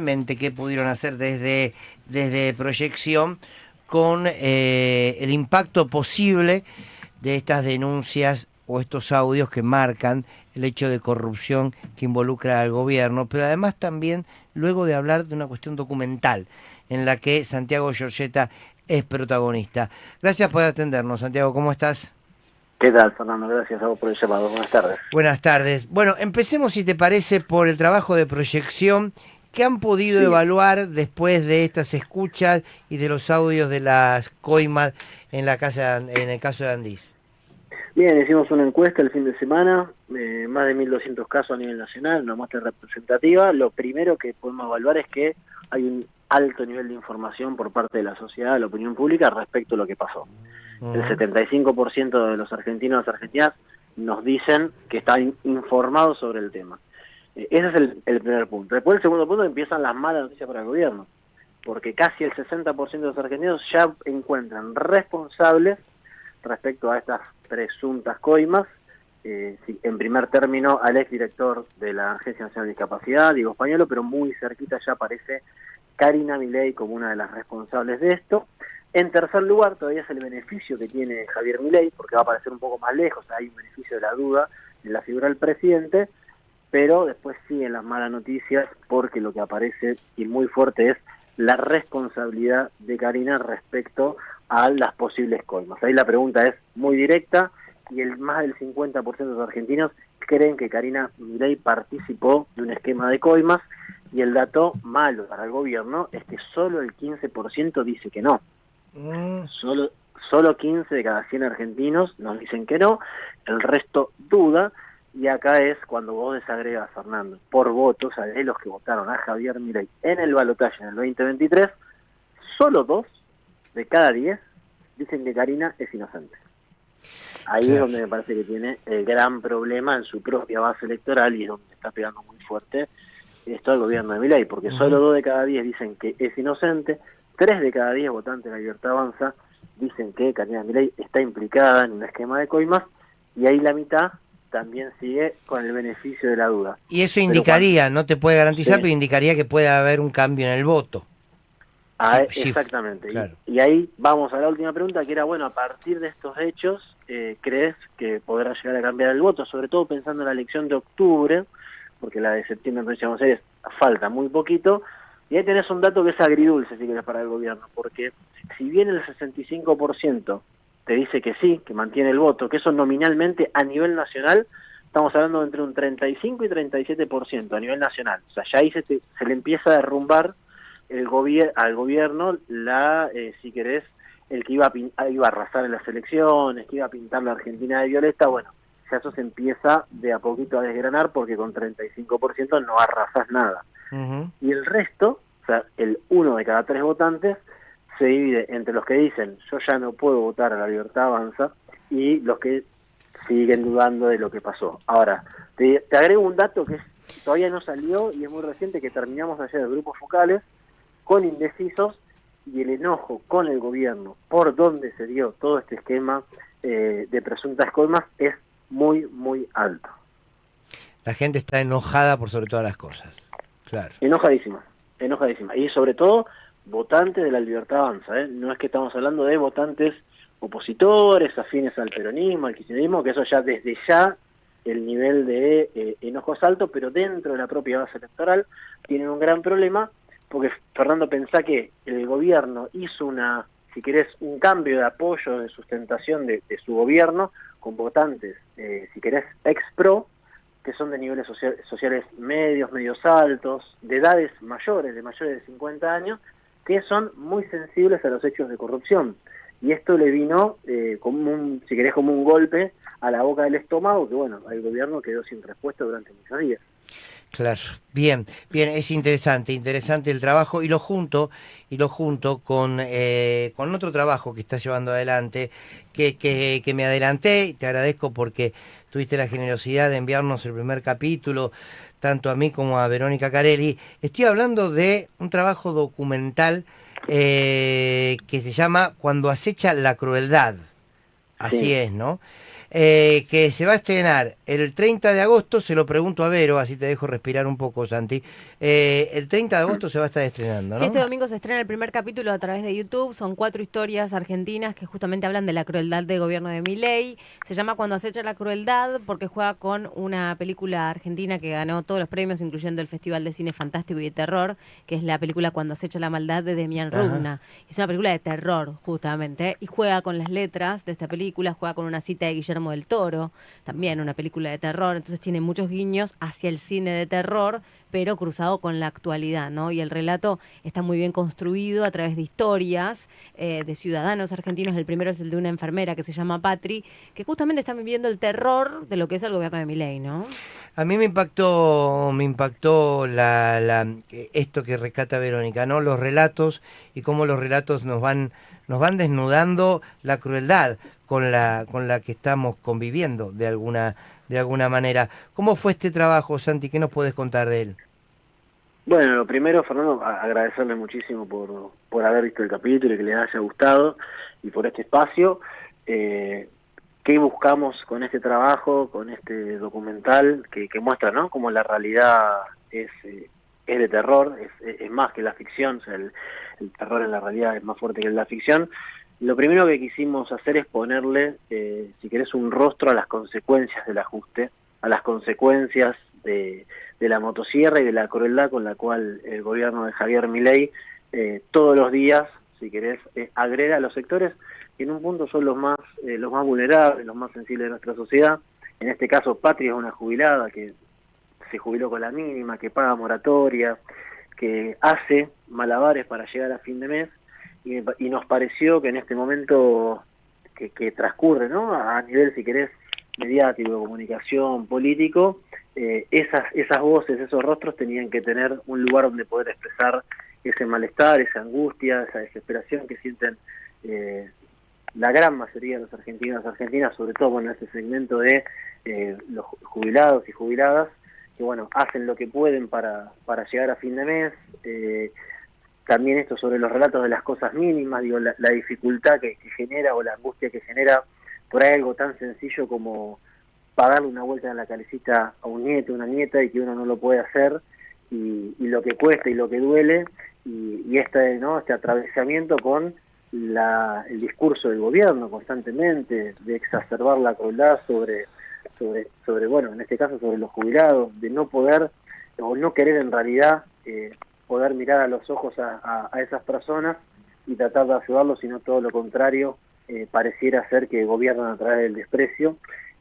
puntualmente qué pudieron hacer desde Proyección con el impacto posible de estas denuncias o estos audios que marcan el hecho de corrupción que involucra al gobierno, pero además también luego de hablar de una cuestión documental en la que Santiago Giorgetta es protagonista. Gracias por atendernos, Santiago, ¿cómo estás? ¿Qué tal, Fernando? Gracias a vos por el llamado. Buenas tardes. Buenas tardes. Bueno, empecemos, si te parece, por el trabajo de Proyección. ¿Qué han podido Sí. evaluar después de estas escuchas y de los audios de las coimas en el caso de Andís? Bien, hicimos una encuesta el fin de semana, más de 1.200 casos a nivel nacional, una muestra representativa. Lo primero que podemos evaluar es que hay un alto nivel de información por parte de la sociedad, de la opinión pública, respecto a lo que pasó. El 75% de los argentinos y argentinas nos dicen que están informados sobre el tema. Ese es el primer punto. Después, el segundo punto, empiezan las malas noticias para el gobierno, porque casi el 60% de los argentinos ya encuentran responsables respecto a estas presuntas coimas. En primer término, al exdirector de la Agencia Nacional de Discapacidad, Diego Españolo, pero muy cerquita ya aparece Karina Milei como una de las responsables de esto. En tercer lugar, todavía es el beneficio que tiene Javier Milei, porque va a aparecer un poco más lejos, hay un beneficio de la duda en la figura del presidente, pero después siguen las malas noticias, porque lo que aparece, y muy fuerte, es la responsabilidad de Karina respecto a las posibles coimas. Ahí la pregunta es muy directa, y más del 50% de los argentinos creen que Karina Milei participó de un esquema de coimas, y el dato malo para el gobierno es que solo el 15% dice que no. Solo 15 de cada 100 argentinos nos dicen que no, el resto duda, y acá es cuando vos desagregas, Fernando, por votos, de los que votaron a Javier Milei en el balotaje en el 2023, solo 2 de cada 10 dicen que Karina es inocente. Ahí Claro. es donde me parece que tiene el gran problema en su propia base electoral, y es donde está pegando muy fuerte esto al gobierno de Milei, porque solo 2 de cada 10 dicen que es inocente, 3 de cada 10 votantes de la Libertad Avanza dicen que Karina Milei está implicada en un esquema de coimas, y ahí la mitad también sigue con el beneficio de la duda. Y eso indicaría, no te puede garantizar, Sí. pero indicaría que puede haber un cambio en el voto. Exactamente. Claro. Y ahí vamos a la última pregunta, que era, bueno, a partir de estos hechos, ¿crees que podrá llegar a cambiar el voto? Sobre todo pensando en la elección de octubre, porque la de septiembre en Provincia de Buenos Aires falta muy poquito, y ahí tenés un dato que es agridulce, si querés, para el gobierno, porque si bien el 65% te dice que sí, que mantiene el voto, que eso nominalmente a nivel nacional, estamos hablando de entre un 35 y 37% a nivel nacional. O sea, ya ahí se le empieza a derrumbar al gobierno si querés, el que iba a arrasar en las elecciones, que iba a pintar la Argentina de violeta. Bueno, ya eso se empieza de a poquito a desgranar, porque con 35% no arrasás nada. Y el resto, o sea, el 1 de cada 3 votantes, se divide entre los que dicen yo ya no puedo votar a la Libertad Avanza, y los que siguen dudando de lo que pasó. Ahora, te agrego un dato que todavía no salió y es muy reciente, que terminamos ayer de grupos focales con indecisos, y el enojo con el gobierno por donde se dio todo este esquema de presuntas coimas es muy, muy alto. La gente está enojada por sobre todas las cosas. Claro. Enojadísima. Y sobre todo, votantes de la Libertad Avanza, ¿eh? No es que estamos hablando de votantes opositores, afines al peronismo, al kirchnerismo, que eso ya desde ya el nivel de enojo es alto, pero dentro de la propia base electoral tienen un gran problema, porque, Fernando, pensá que el gobierno hizo si querés, un cambio de apoyo, de sustentación de su gobierno, con votantes, si querés, ex-pro, que son de niveles sociales medios altos, de edades mayores, de mayores de 50 años, que son muy sensibles a los hechos de corrupción. Y esto le vino como un golpe a la boca del estómago, que bueno, el gobierno quedó sin respuesta durante muchos días. Claro, bien, es interesante el trabajo, y lo junto con otro trabajo que estás llevando adelante, que me adelanté, y te agradezco porque tuviste la generosidad de enviarnos el primer capítulo, tanto a mí como a Verónica Carelli. Estoy hablando de un trabajo documental que se llama Cuando acecha la crueldad. Así Sí. es, ¿no? que se va a estrenar el 30 de agosto, se lo pregunto a Vero, así te dejo respirar un poco, Santi. El 30 de agosto se va a estar estrenando, Sí, este ¿no? domingo se estrena el primer capítulo a través de YouTube. Son 4 historias argentinas que justamente hablan de la crueldad del gobierno de Milei. Se llama Cuando acecha la crueldad porque juega con una película argentina que ganó todos los premios, incluyendo el Festival de Cine Fantástico y de Terror, que es la película Cuando acecha la maldad de Demián Ajá. Rugna. Es una película de terror, justamente, y juega con las letras de esta película, juega con una cita de Guillermo del Toro, también una película de terror. Entonces tiene muchos guiños hacia el cine de terror, pero cruzado con la actualidad, ¿no? Y el relato está muy bien construido a través de historias de ciudadanos argentinos. El primero es el de una enfermera que se llama Patri, que justamente está viviendo el terror de lo que es el gobierno de Milei, ¿no? A mí me impactó esto que rescata Verónica, ¿no? Los relatos y cómo los relatos nos van desnudando la crueldad con la que estamos conviviendo de alguna manera. ¿Cómo fue este trabajo, Santi? ¿Qué nos puedes contar de él? Bueno, lo primero, Fernando, agradecerle muchísimo por haber visto el capítulo y que les haya gustado y por este espacio. ¿Qué buscamos con este trabajo, con este documental que muestra, ¿no?, cómo la realidad es de terror, es más que la ficción? O sea, el terror en la realidad es más fuerte que la ficción. Lo primero que quisimos hacer es ponerle, si querés, un rostro a las consecuencias del ajuste, a las consecuencias de la motosierra y de la crueldad con la cual el gobierno de Javier Milei todos los días, si querés, agreda a los sectores que en un punto son los más vulnerables, los más sensibles de nuestra sociedad. En este caso, Patria es una jubilada que se jubiló con la mínima, que paga moratoria, que hace malabares para llegar a fin de mes, y nos pareció que en este momento que transcurre, ¿no?, a nivel, si querés, mediático, de comunicación, político, esas voces, esos rostros tenían que tener un lugar donde poder expresar ese malestar, esa angustia, esa desesperación que sienten la gran mayoría de los argentinos y argentinas, sobre todo en ese segmento de los jubilados y jubiladas, que bueno, hacen lo que pueden para llegar a fin de mes. También esto sobre los relatos de las cosas mínimas, digo, la dificultad que genera, o la angustia que genera por ahí algo tan sencillo como pagarle una vuelta en la calecita a un nieto, una nieta, y que uno no lo puede hacer, y lo que cuesta y lo que duele, y este atravesamiento con el discurso del gobierno constantemente de exacerbar la crueldad sobre, bueno, en este caso sobre los jubilados, de no poder o no querer en realidad poder mirar a los ojos a esas personas y tratar de ayudarlos, sino todo lo contrario, pareciera ser que gobiernan a través del desprecio.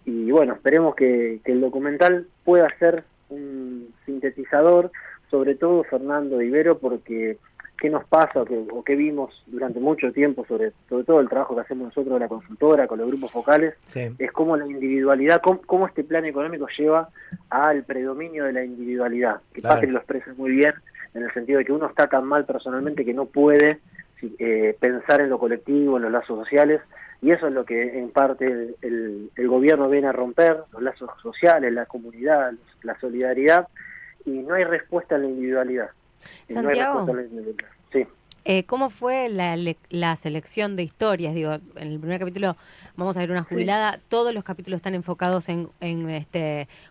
Y bueno, esperemos que el documental pueda ser un sintetizador, sobre todo Fernando Ibero, porque qué nos pasa o qué vimos durante mucho tiempo, sobre todo el trabajo que hacemos nosotros en la consultora, con los grupos focales, Sí. es cómo la individualidad, cómo este plan económico lleva al predominio de la individualidad, que Claro. Patri lo expresa muy bien, en el sentido de que uno está tan mal personalmente que no puede pensar en lo colectivo, en los lazos sociales, y eso es lo que en parte el gobierno viene a romper, los lazos sociales, la comunidad, la solidaridad, y no hay respuesta a la individualidad. No hay Santiago, respuesta a la individualidad. Sí. ¿cómo fue la selección de historias? Digo, en el primer capítulo vamos a ver una Sí. jubilada, todos los capítulos están enfocados en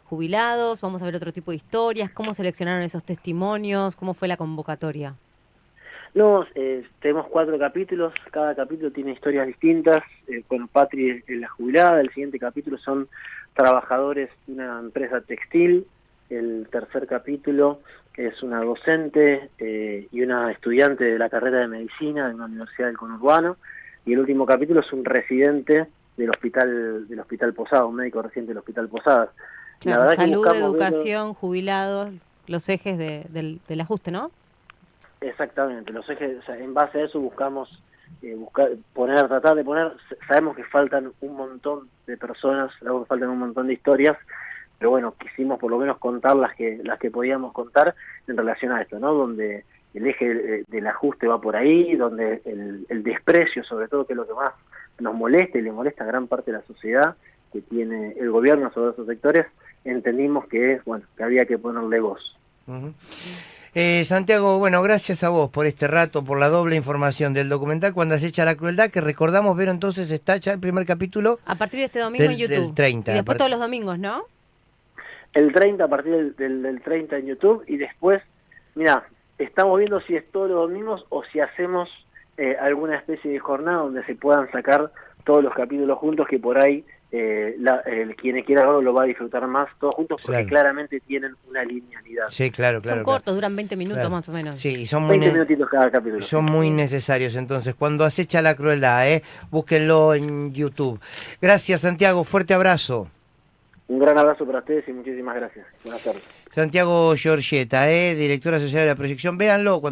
jubilados, vamos a ver otro tipo de historias, ¿cómo seleccionaron esos testimonios? ¿Cómo fue la convocatoria? No, tenemos 4 capítulos, cada capítulo tiene historias distintas. Bueno, Patri es la jubilada, el siguiente capítulo son trabajadores de una empresa textil, el tercer capítulo es una docente y una estudiante de la carrera de medicina en una universidad del conurbano, y el último capítulo es un residente del hospital Posadas, un médico residente del hospital Posadas. La Claro, verdad que salud, buscamos ver. educación, jubilados, los ejes del ajuste, ¿no? Exactamente, los ejes, o sea, en base a eso buscamos tratar de poner, sabemos que faltan un montón de personas, sabemos que faltan un montón de historias, pero bueno, quisimos por lo menos contar las que podíamos contar en relación a esto, ¿no? Donde el eje del ajuste va por ahí, donde el desprecio, sobre todo, que es lo que más nos molesta y le molesta a gran parte de la sociedad que tiene el gobierno sobre esos sectores, entendimos que había que ponerle voz. Ujú. Santiago, bueno, gracias a vos por este rato, por la doble información del documental Cuando acecha la crueldad, que recordamos ver entonces está ya el primer capítulo. A partir de este domingo en YouTube. Del 30. Y después todos los domingos, ¿no? El 30, a partir del 30 en YouTube, y después, mira, estamos viendo si es todos los domingos o si hacemos alguna especie de jornada donde se puedan sacar todos los capítulos juntos, que por ahí quien quiera verlo lo va a disfrutar más todos juntos, porque claramente tienen una linealidad. Sí, claro. Son cortos, duran 20 minutos más o menos. Sí, y son 20 minutitos cada capítulo. Son muy necesarios, entonces, Cuando acecha la crueldad, búsquenlo en YouTube. Gracias, Santiago, fuerte abrazo. Un gran abrazo para ustedes y muchísimas gracias. Buenas tardes. Santiago Giorgetta, director asociado de la proyección, véanlo cuando